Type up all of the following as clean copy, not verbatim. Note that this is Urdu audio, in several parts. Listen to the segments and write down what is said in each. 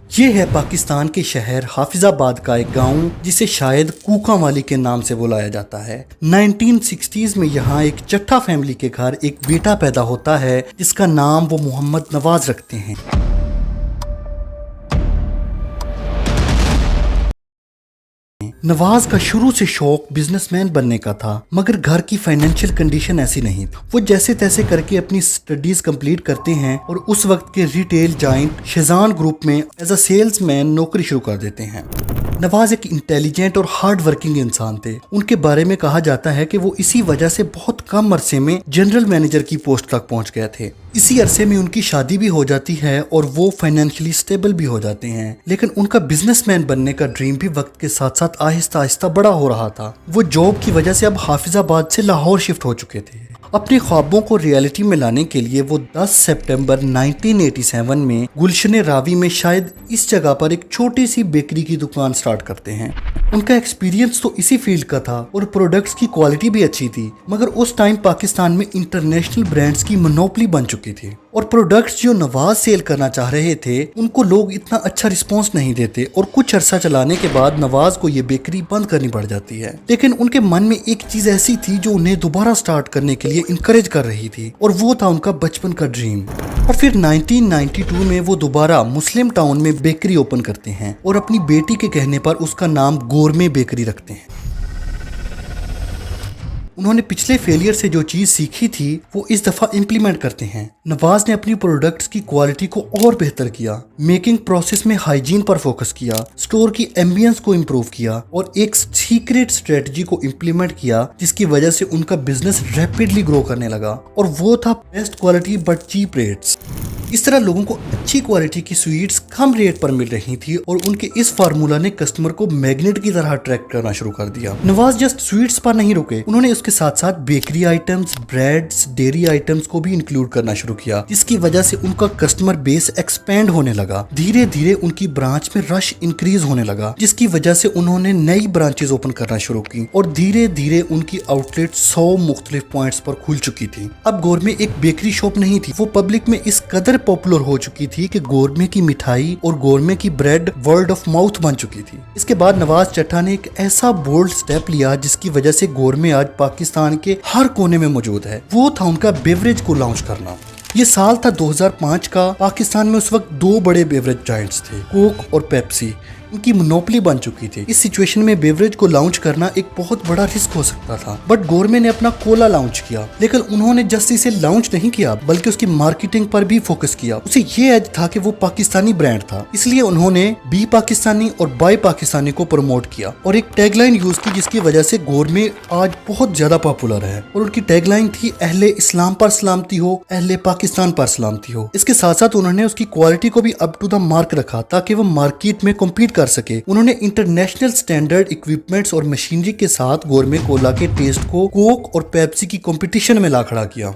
یہ ہے پاکستان کے شہر حافظ آباد کا ایک گاؤں جسے شاید کوکا والی کے نام سے بلایا جاتا ہے۔ 1960s میں یہاں ایک چٹھا فیملی کے گھر ایک بیٹا پیدا ہوتا ہے جس کا نام وہ محمد نواز رکھتے ہیں۔ نواز کا شروع سے شوق بزنس مین بننے کا تھا، مگر گھر کی فائنینشیل کنڈیشن ایسی نہیں تھی۔ وہ جیسے تیسے کر کے اپنی سٹڈیز کمپلیٹ کرتے ہیں اور اس وقت کے ریٹیل جائنٹ شیزان گروپ میں ایز اے سیلز مین نوکری شروع کر دیتے ہیں۔ نواز ایک انٹیلیجنٹ اور ہارڈ ورکنگ انسان تھے۔ ان کے بارے میں کہا جاتا ہے کہ وہ اسی وجہ سے بہت کم عرصے میں جنرل مینیجر کی پوسٹ تک پہنچ گئے تھے۔ اسی عرصے میں ان کی شادی بھی ہو جاتی ہے اور وہ فائنینشلی سٹیبل بھی ہو جاتے ہیں، لیکن ان کا بزنس مین بننے کا ڈریم بھی وقت کے ساتھ ساتھ آہستہ آہستہ بڑا ہو رہا تھا۔ وہ جاب کی وجہ سے اب حافظ آباد سے لاہور شفٹ ہو چکے تھے۔ اپنے خوابوں کو ریالٹی میں لانے کے لیے وہ 10 سپٹمبر 1987 میں گلشن راوی میں شاید اس جگہ پر ایک چھوٹی سی بیکری کی دکان سٹارٹ کرتے ہیں۔ ان کا ایکسپیرینس تو اسی فیلڈ کا تھا اور پروڈکٹس کی کوالٹی بھی اچھی تھی، مگر اس ٹائم پاکستان میں انٹرنیشنل برانڈز کی منوپلی بن چکی تھی اور پروڈکٹس جو نواز سیل کرنا چاہ رہے تھے ان کو لوگ اتنا اچھا رسپانس نہیں دیتے اور کچھ عرصہ چلانے کے بعد نواز کو یہ بیکری بند کرنی پڑ جاتی ہے۔ لیکن ان کے من میں ایک چیز ایسی تھی جو انہیں دوبارہ سٹارٹ کرنے کے لیے انکریج کر رہی تھی اور وہ تھا ان کا بچپن کا ڈریم۔ اور پھر 1992 میں وہ دوبارہ مسلم ٹاؤن میں بیکری اوپن کرتے ہیں اور اپنی بیٹی کے کہنے پر اس کا نام گورمے بیکری رکھتے ہیں۔ انہوں نے پچھلے فیلئر سے جو چیز سیکھی تھی وہ اس دفعہ امپلیمنٹ کرتے ہیں۔ نواز نے اپنی پروڈکٹس کی کوالٹی کو اور بہتر کیا، میکنگ پروسیس میں ہائیجین پر فوکس کیا، سٹور کی ایمبینس کو امپروو کیا اور ایک سیکریٹ اسٹریٹجی کو امپلیمنٹ کیا جس کی وجہ سے ان کا بزنس ریپڈلی گرو کرنے لگا، اور وہ تھا best quality but cheap rates. اس طرح لوگوں کو اچھی کوالٹی کی سویٹس کم ریٹ پر مل رہی تھی اور ان کے اس فارمولا نے کسٹمر کو میگنیٹ کی طرح اٹریکٹ کرنا شروع کر دیا۔ نواز جسٹ سویٹس پر نہیں رکے، انہوں نے اس کے ساتھ ساتھ bakery items, breeds, dairy items کو بھی انکلوڈ کرنا شروع کیا، جس کی وجہ سے ان کا کسٹمر بیس ایکسپینڈ ہونے لگا۔ دھیرے دھیرے ان کی برانچ میں رش انکریز ہونے لگا، جس کی وجہ سے انہوں نے نئی برانچز اوپن کرنا شروع کی اور دھیرے دھیرے ان کی آؤٹ لیٹ 100 مختلف پوائنٹس پر کھل چکی تھی۔ اب گورمے ایک بیکری شاپ نہیں تھی، وہ پبلک میں اس قدر پاپولر ہو چکی تھی کہ گورمے کی مٹھائی اور گورمے کی بریڈ ورڈ آف ماؤتھ بن چکی تھی۔ اس کے بعد نواز چٹھا نے ایک ایسا بولڈ سٹیپ لیا جس کی وجہ سے گورمے آج پاکستان کے ہر کونے میں موجود ہے۔ وہ تھا ان کا بیوریج کو لانچ کرنا۔ یہ سال تھا 2005 کا۔ پاکستان میں اس وقت 2 بڑے بیوریج جائنٹس تھے، کوک اور پیپسی۔ ان کی منوپلی بن چکی تھی۔ اس سچویشن میں بیوریج کو لانچ کرنا ایک بہت بڑا رسک ہو سکتا تھا، بٹ گورمے نے اپنا کولا لانچ کیا، لیکن انہوں نے جسٹ اسے لانچ نہیں کیا بلکہ اس کی مارکیٹنگ پر بھی فوکس کیا۔ اسے یہ ایج تھا کہ وہ پاکستانی برانڈ تھا، اس لیے انہوں نے بی پاکستانی اور بائی پاکستانی کو پروموٹ کیا اور ایک ٹیگ لائن یوز کی جس کی وجہ سے گورمے آج بہت زیادہ پاپولر ہے، اور ان کی ٹیگ لائن تھی اہل اسلام پر سلامتی ہو، اہل پاکستان پر سلامتی ہو۔ اس کے ساتھ ساتھ انہوں نے اس کی کوالٹی کو بھی اپ ٹو دا مارک رکھا تاکہ وہ مارکیٹ میں کمپیٹ کر سکے۔ انہوں نے انٹرنیشنل سٹینڈرڈ اکوپمنٹس اور مشینری کے ساتھ گورمے کولا کے ٹیسٹ کو کوک اور پیپسی کی کمپٹیشن میں لا کھڑا کیا۔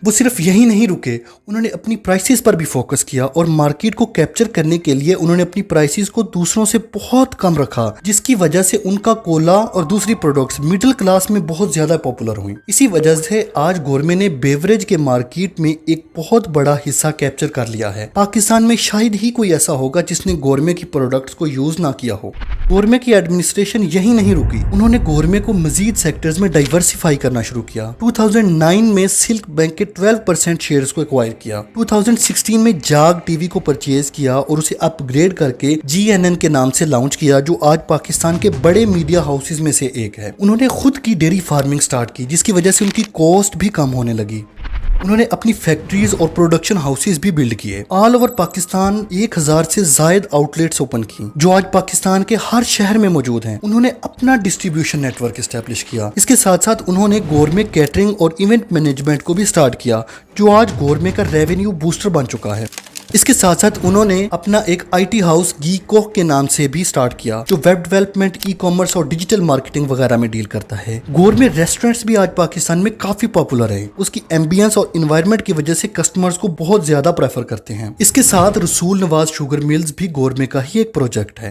وہ صرف یہی نہیں رکے، انہوں نے اپنی پرائسز پر بھی فوکس کیا اور مارکیٹ کو کیپچر کرنے کے لیے انہوں نے اپنی پرائسز کو دوسروں سے بہت کم رکھا، جس کی وجہ سے ان کا کولا اور دوسری پروڈکٹس مڈل کلاس میں بہت زیادہ پاپولر ہوئی۔ اسی وجہ سے آج گورمے نے بیوریج کے مارکیٹ میں ایک بہت بڑا حصہ کیپچر کر لیا ہے۔ پاکستان میں شاید ہی کوئی ایسا ہوگا جس نے گورمے کی پروڈکٹس کو یوز نہ کیا ہو۔ گورمے کی ایڈمنسٹریشن یہی نہیں رکی، انہوں نے گورمے کو مزید سیکٹرز میں ڈائیورسیفائی کرنا شروع کیا۔ 2009 میں سلک بینک کے 12% شیئرز کو ایکوائر کیا۔ 2016 میں جاگ ٹی وی کو پرچیز کیا اور اسے اپ گریڈ کر کے GNN کے نام سے لانچ کیا، جو آج پاکستان کے بڑے میڈیا ہاؤسز میں سے ایک ہے۔ انہوں نے خود کی ڈیری فارمنگ سٹارٹ کی جس کی وجہ سے ان کی کاسٹ بھی کم ہونے لگی۔ انہوں نے اپنی فیکٹریز اور پروڈکشن ہاؤسز بھی بلڈ کیے۔ آل اوور پاکستان 1000 سے زائد آؤٹ لیٹس اوپن کی جو آج پاکستان کے ہر شہر میں موجود ہیں۔ انہوں نے اپنا ڈسٹریبیوشن نیٹ ورک اسٹیبلش کیا۔ اس کے ساتھ ساتھ انہوں نے گورمے کیٹرنگ اور ایونٹ مینجمنٹ کو بھی سٹارٹ کیا، جو آج گورمے کا ریونیو بوسٹر بن چکا ہے۔ اس کے ساتھ ساتھ انہوں نے اپنا ایک IT ہاؤس گی کوک کے نام سے بھی سٹارٹ کیا، جو ویب ڈیولپمنٹ، ای کامرس اور ڈیجیٹل مارکیٹنگ وغیرہ میں ڈیل کرتا ہے۔ گورمے ریسٹورنٹس بھی آج پاکستان میں کافی پاپولر ہیں، اس کی ایمبینس اور انوائرمنٹ کی وجہ سے کسٹمرز کو بہت زیادہ پریفر کرتے ہیں۔ اس کے ساتھ رسول نواز شوگر ملز بھی گورمے کا ہی ایک پروجیکٹ ہے۔